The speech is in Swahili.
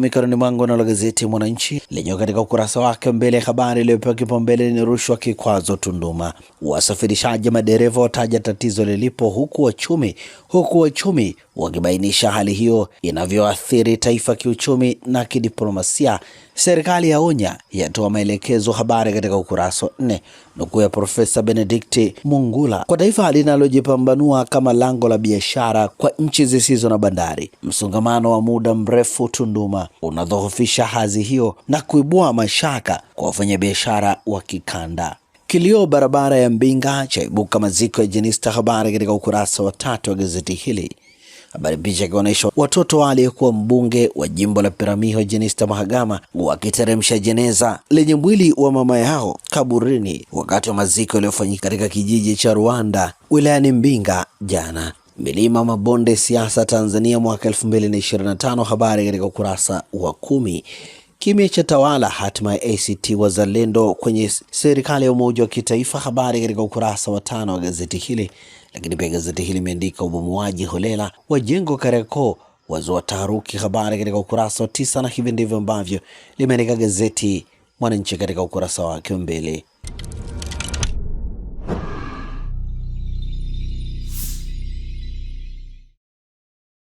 Mikononi mwangu na gazeti Mwananchi lenye katika ukurasa wake mbele habari iliyopewa kipaumbele ni rushwa kikwazo Tunduma. Wasafirishaji madereva wataja tatizo lilipo huku wachumi wakibainisha hali hiyo inavyoathiri taifa kiuchumi na kidiplomasia. Serikali yaonya, yatoa maelekezo, habari katika ukurasa wa 4. Nukuu ya Profesa Benedict Mungula: kwa taifa linalojipambanua kama lango la biashara kwa nchi zisizo na bandari, msongamano wa muda mrefu Tunduma unadhoofisha hadhi hiyo na kuibua mashaka kwa wafanyabiashara wa kikanda. Kilio barabara ya Mbinga chaibuka maziko ya Jenista, habari katika ukurasa wa 3 wa gazeti hili. Habari picha ikionyesha watoto aliyekuwa mbunge wa jimbo la Peramiho Jenista Mhagama wakiteremsha jeneza lenye mwili wa mama yao kaburini wakati wa maziko yaliyofanyika katika kijiji cha Rwanda wilayani Mbinga jana. Milima mabonde siasa Tanzania mwaka 2025, habari katika ukurasa wa 10. Kimya cha tawala hatima ya ACT Wazalendo kwenye serikali ya umoja wa kitaifa, habari katika ukurasa wa 5 wa gazeti hili. Lakini pia gazeti hili limeandika ubomoaji holela wa jengo Kariakoo wazua taharuki, habari katika ukurasa wa 9, na hivi ndivyo ambavyo limeandika gazeti Mwananchi katika ukurasa wake mbele.